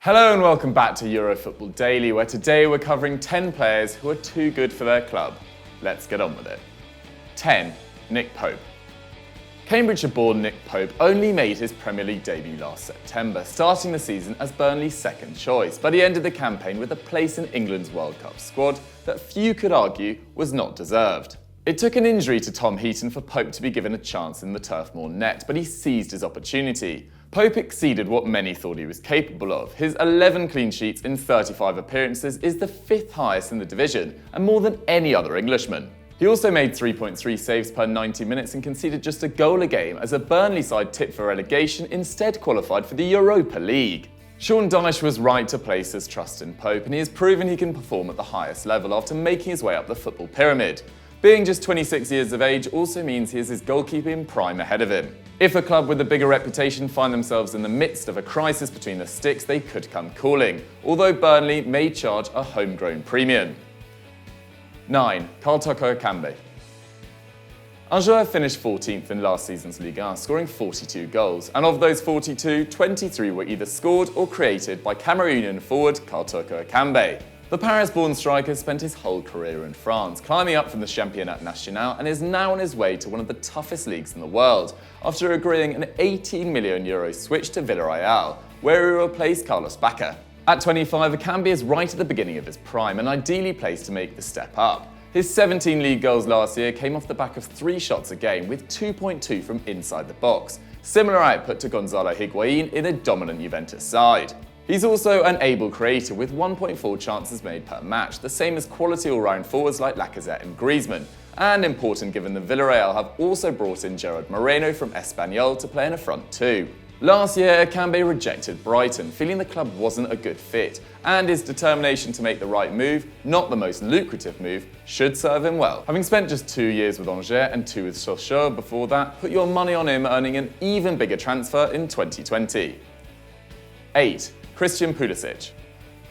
Hello and welcome back to Eurofootball Daily, where today we're covering 10 players who are too good for their club. Let's get on with it. 10. Nick Pope. Cambridgeshire-born Nick Pope only made his Premier League debut last September, starting the season as Burnley's second choice, but he ended the campaign with a place in England's World Cup squad that few could argue was not deserved. It took an injury to Tom Heaton for Pope to be given a chance in the Turf Moor net, but he seized his opportunity. Pope exceeded what many thought he was capable of. His 11 clean sheets in 35 appearances is the 5th highest in the division, and more than any other Englishman. He also made 3.3 saves per 90 minutes and conceded just a goal a game as a Burnley side tipped for relegation instead qualified for the Europa League. Sean Dyche was right to place his trust in Pope, and he has proven he can perform at the highest level after making his way up the football pyramid. Being just 26 years of age also means he has his goalkeeping prime ahead of him. If a club with a bigger reputation find themselves in the midst of a crisis between the sticks, they could come calling, although Burnley may charge a homegrown premium. 9. Karl Toko Ekambi. Angers finished 14th in last season's Ligue 1, scoring 42 goals, and of those 42, 23 were either scored or created by Cameroonian forward Karl Toko Ekambi. The Paris-born striker spent his whole career in France, climbing up from the Championnat National, and is now on his way to one of the toughest leagues in the world, after agreeing an €18 million switch to Villarreal, where he will replace Carlos Bacca. At 25, Ekambi is right at the beginning of his prime and ideally placed to make the step up. His 17 league goals last year came off the back of 3 shots a game, with 2.2 from inside the box, similar output to Gonzalo Higuain in a dominant Juventus side. He's also an able creator with 1.4 chances made per match, the same as quality all-round forwards like Lacazette and Griezmann, and important given the Villarreal have also brought in Gerard Moreno from Espanyol to play in a front two. Last year, Ekambi rejected Brighton, feeling the club wasn't a good fit, and his determination to make the right move, not the most lucrative move, should serve him well. Having spent just 2 years with Angers and 2 with Sochaux before that, put your money on him earning an even bigger transfer in 2020. 8. Christian Pulisic.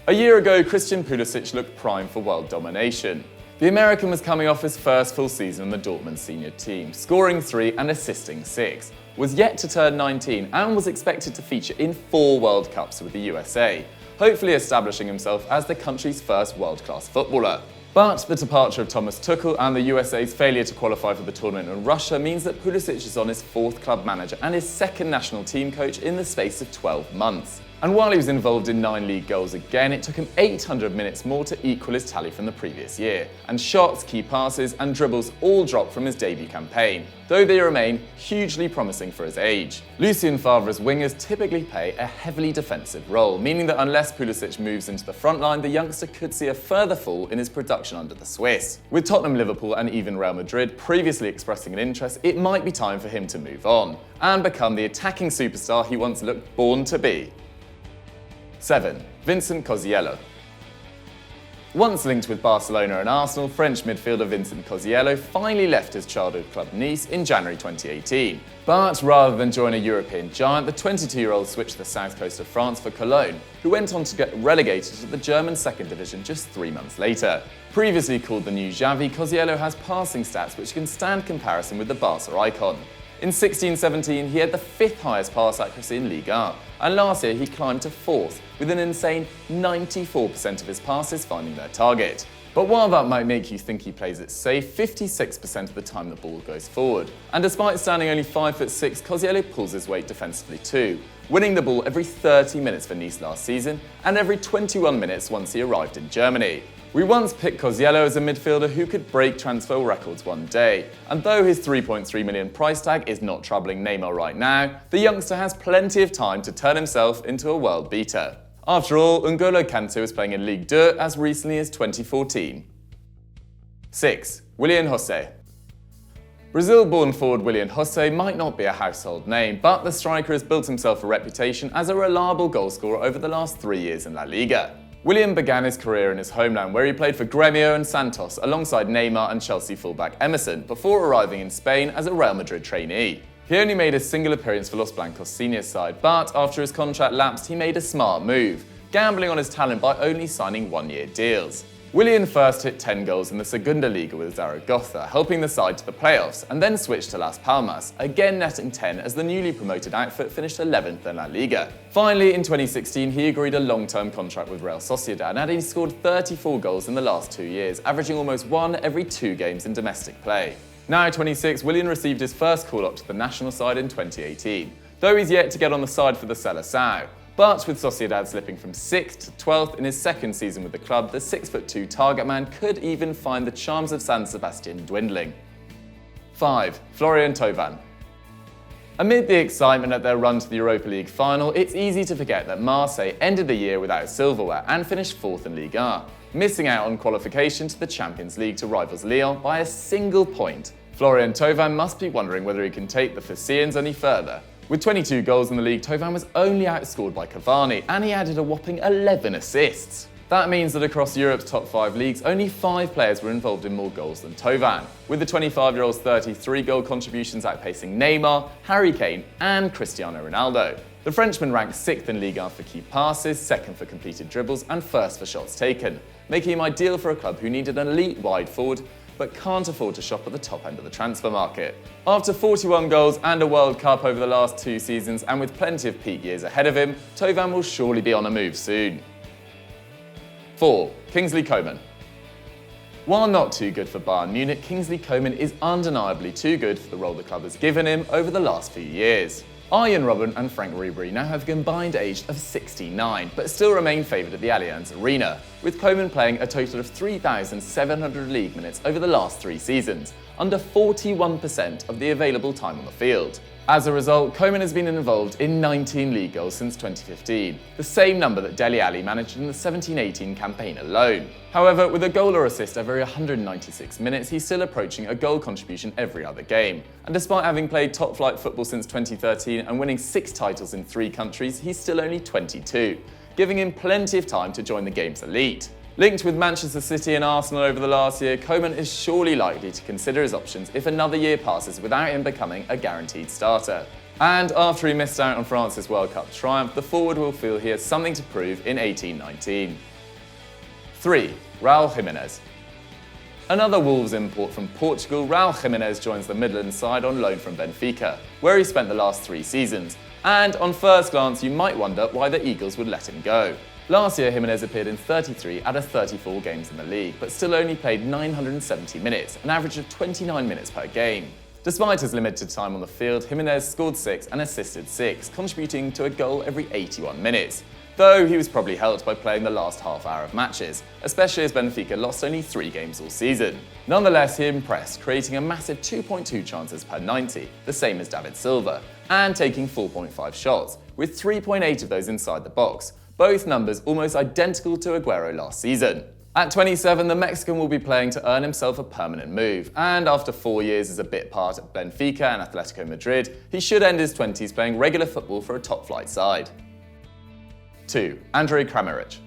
A year ago, Christian Pulisic looked primed for world domination. The American was coming off his first full season in the Dortmund senior team, scoring 3 and assisting 6, was yet to turn 19 and was expected to feature in 4 World Cups with the USA, hopefully establishing himself as the country's first world-class footballer. But the departure of Thomas Tuchel and the USA's failure to qualify for the tournament in Russia means that Pulisic is on his 4th club manager and his 2nd national team coach in the space of 12 months. And while he was involved in 9 league goals again, it took him 800 minutes more to equal his tally from the previous year. And shots, key passes and dribbles all dropped from his debut campaign, though they remain hugely promising for his age. Lucien Favre's wingers typically play a heavily defensive role, meaning that unless Pulisic moves into the front line, the youngster could see a further fall in his production under the Swiss. With Tottenham, Liverpool and even Real Madrid previously expressing an interest, it might be time for him to move on and become the attacking superstar he once looked born to be. 7. Vincent Koziello. Once linked with Barcelona and Arsenal, French midfielder Vincent Koziello finally left his childhood club Nice in January 2018. But rather than join a European giant, the 22-year-old switched to the south coast of France for Cologne, who went on to get relegated to the German 2nd division just 3 months later. Previously called the new Xavi, Koziello has passing stats which can stand comparison with the Barca icon. In 16-17, he had the 5th highest pass accuracy in Ligue 1, and last year he climbed to 4th, with an insane 94% of his passes finding their target. But while that might make you think he plays it safe, 56% of the time the ball goes forward. And despite standing only 5'6", Koziello pulls his weight defensively too, winning the ball every 30 minutes for Nice last season, and every 21 minutes once he arrived in Germany. We once picked Koziello as a midfielder who could break transfer records one day, and though his $3.3 million price tag is not troubling Neymar right now, the youngster has plenty of time to turn himself into a world beater. After all, N'Golo Kante was playing in Ligue 2 as recently as 2014. 6. Willian José. Brazil-born forward Willian José might not be a household name, but the striker has built himself a reputation as a reliable goalscorer over the last 3 years in La Liga. Willian began his career in his homeland, where he played for Grêmio and Santos alongside Neymar and Chelsea fullback Emerson, before arriving in Spain as a Real Madrid trainee. He only made a single appearance for Los Blancos senior side, but after his contract lapsed, he made a smart move, gambling on his talent by only signing 1-year deals. Willian first hit 10 goals in the Segunda Liga with Zaragoza, helping the side to the playoffs, and then switched to Las Palmas, again netting 10 as the newly promoted outfit finished 11th in La Liga. Finally, in 2016, he agreed a long-term contract with Real Sociedad, and he scored 34 goals in the last 2 years, averaging almost 1 every 2 games in domestic play. Now at 26, Willian received his first call-up to the national side in 2018, though he's yet to get on the side for the Seleção. But with Sociedad slipping from 6th to 12th in his second season with the club, the 6'2" target man could even find the charms of San Sebastian dwindling. 5. Florian Thauvin. Amid the excitement at their run to the Europa League final, it's easy to forget that Marseille ended the year without silverware and finished 4th in Ligue 1, missing out on qualification to the Champions League to rivals Lyon by a single point. Florian Thauvin must be wondering whether he can take the Phaeacians any further. With 22 goals in the league, Thauvin was only outscored by Cavani, and he added a whopping 11 assists. That means that across Europe's top 5 leagues, only 5 players were involved in more goals than Thauvin, with the 25-year-old's 33 goal contributions outpacing Neymar, Harry Kane and Cristiano Ronaldo. The Frenchman ranked 6th in Ligue 1 for key passes, 2nd for completed dribbles and 1st for shots taken, making him ideal for a club who needed an elite wide forward but can't afford to shop at the top end of the transfer market. After 41 goals and a World Cup over the last 2 seasons, and with plenty of peak years ahead of him, Thauvin will surely be on a move soon. 4. Kingsley Coman. While not too good for Bayern Munich, Kingsley Coman is undeniably too good for the role the club has given him over the last few years. Arjen Robben and Frank Ribery now have a combined age of 69, but still remain favoured at the Allianz Arena, with Coman playing a total of 3,700 league minutes over the last 3 seasons, under 41% of the available time on the field. As a result, Coman has been involved in 19 league goals since 2015, the same number that Dele Alli managed in the 17-18 campaign alone. However, with a goal or assist every 196 minutes, he's still approaching a goal contribution every other game. And despite having played top-flight football since 2013 and winning 6 titles in 3 countries, he's still only 22, giving him plenty of time to join the game's elite. Linked with Manchester City and Arsenal over the last year, Coman is surely likely to consider his options if another year passes without him becoming a guaranteed starter. And after he missed out on France's World Cup triumph, the forward will feel he has something to prove in 18-19. 3. Raul Jimenez. Another Wolves import from Portugal, Raul Jimenez joins the Midlands side on loan from Benfica, where he spent the last 3 seasons. And on first glance, you might wonder why the Eagles would let him go. Last year, Jimenez appeared in 33 out of 34 games in the league, but still only played 970 minutes, an average of 29 minutes per game. Despite his limited time on the field, Jimenez scored 6 and assisted 6, contributing to a goal every 81 minutes, though he was probably helped by playing the last half hour of matches, especially as Benfica lost only 3 games all season. Nonetheless, he impressed, creating a massive 2.2 chances per 90, the same as David Silva, and taking 4.5 shots, with 3.8 of those inside the box, both numbers almost identical to Aguero last season. At 27, the Mexican will be playing to earn himself a permanent move, and after 4 years as a bit part at Benfica and Atletico Madrid, he should end his 20s playing regular football for a top-flight side. 2. Andrej Kramarić.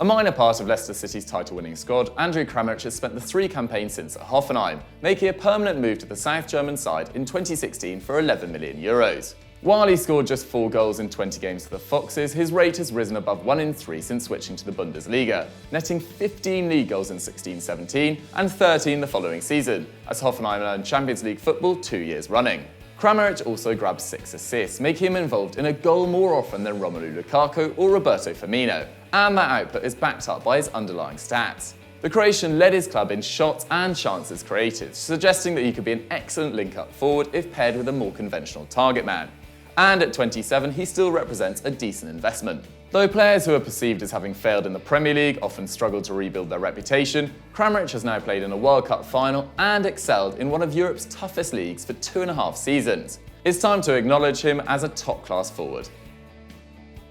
A minor part of Leicester City's title-winning squad, Andrej Kramarić has spent the 3 campaigns since at Hoffenheim, making a permanent move to the South German side in 2016 for €11 million. While he scored just 4 goals in 20 games for the Foxes, his rate has risen above 1 in 3 since switching to the Bundesliga, netting 15 league goals in 16-17 and 13 the following season, as Hoffenheim earned Champions League football 2 years running. Kramarić also grabbed 6 assists, making him involved in a goal more often than Romelu Lukaku or Roberto Firmino, and that output is backed up by his underlying stats. The Croatian led his club in shots and chances created, suggesting that he could be an excellent link-up forward if paired with a more conventional target man. And at 27, he still represents a decent investment. Though players who are perceived as having failed in the Premier League often struggle to rebuild their reputation, Kramarić has now played in a World Cup final and excelled in one of Europe's toughest leagues for 2.5 seasons. It's time to acknowledge him as a top-class forward.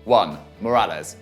1. Morales.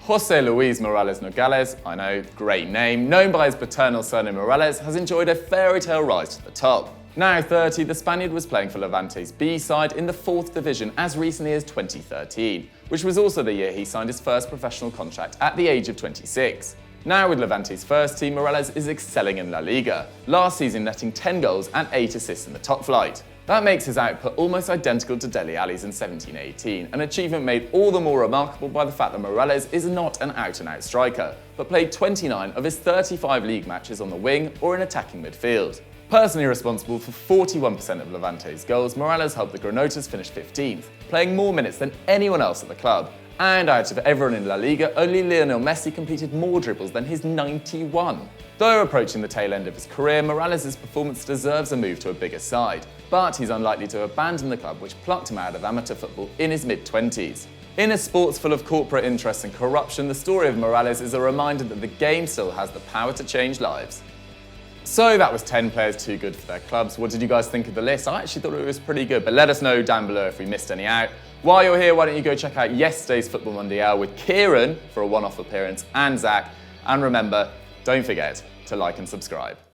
José Luis Morales Nogales, I know, great name, known by his paternal surname Morales, has enjoyed a fairy tale rise to the top. Now 30, the Spaniard was playing for Levante's B side in the 4th division as recently as 2013, which was also the year he signed his first professional contract at the age of 26. Now with Levante's first team, Morales is excelling in La Liga, last season netting 10 goals and 8 assists in the top flight. That makes his output almost identical to Dele Alli's in 17-18, an achievement made all the more remarkable by the fact that Morales is not an out-and-out striker, but played 29 of his 35 league matches on the wing or in attacking midfield. Personally responsible for 41% of Levante's goals, Morales helped the Granotas finish 15th, playing more minutes than anyone else at the club. And out of everyone in La Liga, only Lionel Messi completed more dribbles than his 91. Though approaching the tail end of his career, Morales' performance deserves a move to a bigger side, but he's unlikely to abandon the club which plucked him out of amateur football in his mid-20s. In a sports full of corporate interests and corruption, the story of Morales is a reminder that the game still has the power to change lives. So that was 10 players too good for their clubs. What did you guys think of the list? I actually thought it was pretty good, but let us know down below if we missed any out. While you're here, why don't you go check out yesterday's Football Mondial with Kieran for a one-off appearance and Zach. And remember, don't forget to like and subscribe.